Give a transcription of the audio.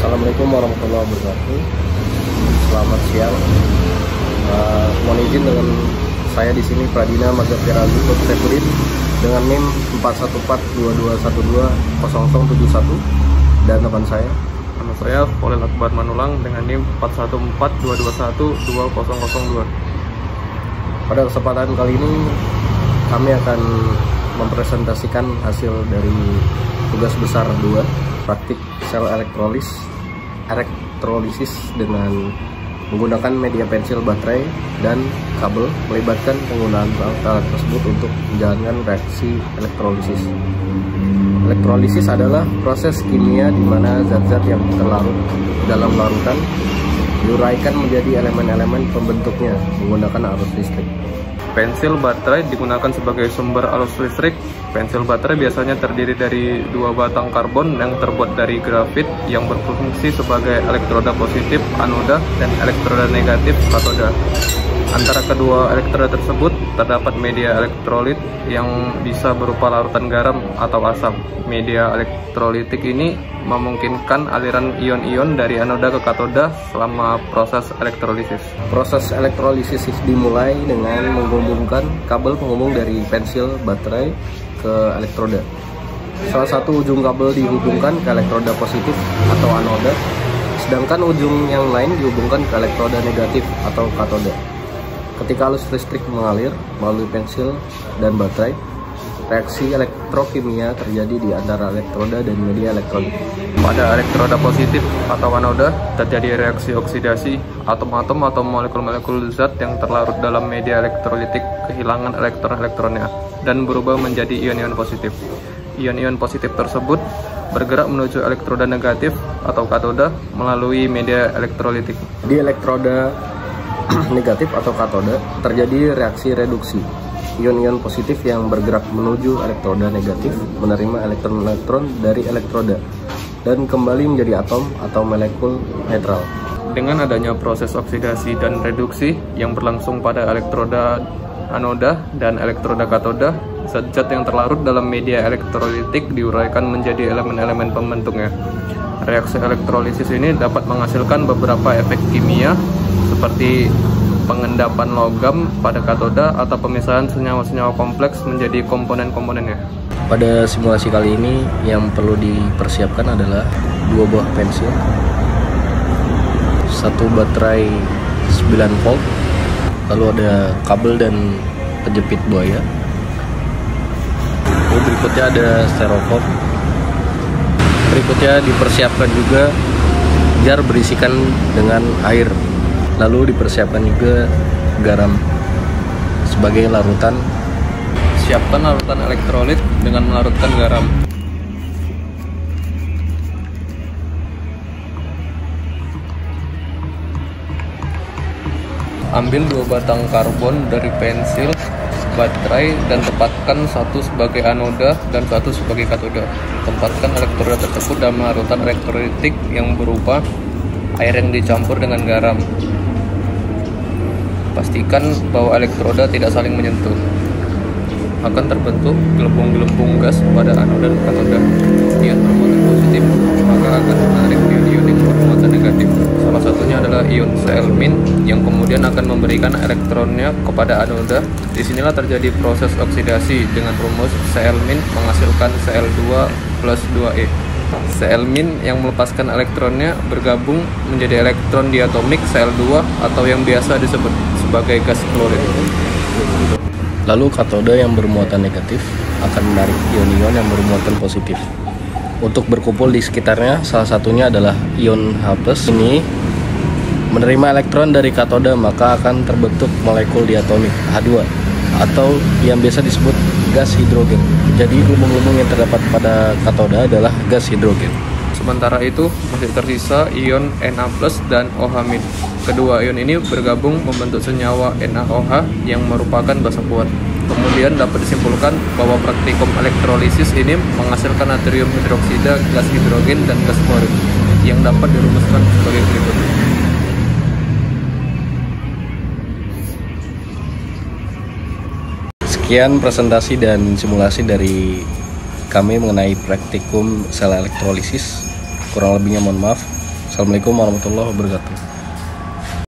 Assalamualaikum warahmatullahi wabarakatuh. Selamat siang. Mohon izin dengan saya di sini Pradina Magapira Zukut Sefudin dengan NIM 41422120071 dan teman saya. Nama saya Polel Akbar Manulang dengan NIM 41422120002. Pada kesempatan kali ini kami akan mempresentasikan hasil dari tugas besar 2 praktik sel elektrolisis dengan menggunakan media pensil baterai dan kabel, melibatkan penggunaan alat tersebut untuk menjalankan reaksi elektrolisis. Elektrolisis adalah proses kimia di mana zat-zat yang terlarut dalam larutan diuraikan menjadi elemen-elemen pembentuknya menggunakan arus listrik. Pensil baterai digunakan sebagai sumber arus listrik. Pensil baterai biasanya terdiri dari 2 batang karbon yang terbuat dari grafit yang berfungsi sebagai elektroda positif anoda dan elektroda negatif katoda. Antara kedua elektroda tersebut terdapat media elektrolit yang bisa berupa larutan garam atau asam. Media elektrolitik ini memungkinkan aliran ion-ion dari anoda ke katoda selama proses elektrolisis. Proses elektrolisis dimulai dengan menghubungkan kabel penghubung dari pensil baterai ke elektroda. Salah satu ujung kabel dihubungkan ke elektroda positif atau anoda, sedangkan ujung yang lain dihubungkan ke elektroda negatif atau katoda. Ketika arus listrik mengalir melalui pensil dan baterai, reaksi elektrokimia terjadi di antara elektroda dan media elektrolit. Pada elektroda positif atau anoda terjadi reaksi oksidasi. Atom-atom atau molekul-molekul zat yang terlarut dalam media elektrolitik kehilangan elektron-elektronnya dan berubah menjadi ion-ion positif. Ion-ion positif tersebut bergerak menuju elektroda negatif atau katoda melalui media elektrolitik. Di elektroda negatif atau katoda terjadi reaksi reduksi. Ion-ion positif yang bergerak menuju elektroda negatif menerima elektron-elektron dari elektroda dan kembali menjadi atom atau molekul netral. Dengan adanya proses oksidasi dan reduksi yang berlangsung pada elektroda anoda dan elektroda katoda, zat-zat yang terlarut dalam media elektrolitik diuraikan menjadi elemen-elemen pembentuknya. Reaksi elektrolisis ini dapat menghasilkan beberapa efek kimia seperti pengendapan logam pada katoda atau pemisahan senyawa-senyawa kompleks menjadi komponen-komponennya. Pada simulasi kali ini yang perlu dipersiapkan adalah 2 buah pensil, 1 baterai 9 volt, lalu ada kabel dan penjepit buaya. Lalu berikutnya ada styrofoam. Berikutnya dipersiapkan juga jar berisikan dengan air. Lalu dipersiapkan juga garam sebagai larutan. Siapkan larutan elektrolit dengan melarutkan garam. Ambil 2 batang karbon dari pensil baterai dan tempatkan satu sebagai anoda dan satu sebagai katoda. Tempatkan elektroda tersebut dalam larutan elektrolitik yang berupa air yang dicampur dengan garam. Pastikan bahwa elektroda tidak saling menyentuh. Akan terbentuk gelembung-gelembung gas pada anoda dan katoda. Ion bermuatan positif maka akan menarik ion-ion yang bermuatan negatif. Salah satunya adalah ion Cl- yang kemudian akan memberikan elektronnya kepada anoda. Disinilah terjadi proses oksidasi dengan rumus Cl- menghasilkan Cl2 plus 2E. Cl- yang melepaskan elektronnya bergabung menjadi elektron diatomik Cl2 atau yang biasa disebut sebagai gas klorid. Lalu katoda yang bermuatan negatif akan menarik ion-ion yang bermuatan positif untuk berkumpul di sekitarnya. Salah satunya adalah ion H+. Ini menerima elektron dari katoda maka akan terbentuk molekul diatomik H2 atau yang biasa disebut gas hidrogen. Jadi gelembung-gelembung yang terdapat pada katoda adalah gas hidrogen. Sementara itu masih tersisa ion Na+ dan OH-. Kedua ion ini bergabung membentuk senyawa NaOH yang merupakan basa kuat. Kemudian dapat disimpulkan bahwa praktikum elektrolisis ini menghasilkan natrium hidroksida, gas hidrogen, dan gas klorid yang dapat dirumuskan sebagai berikut. Sekian presentasi dan simulasi dari kami mengenai praktikum sel elektrolisis. Kurang lebihnya mohon maaf. Assalamualaikum warahmatullahi wabarakatuh.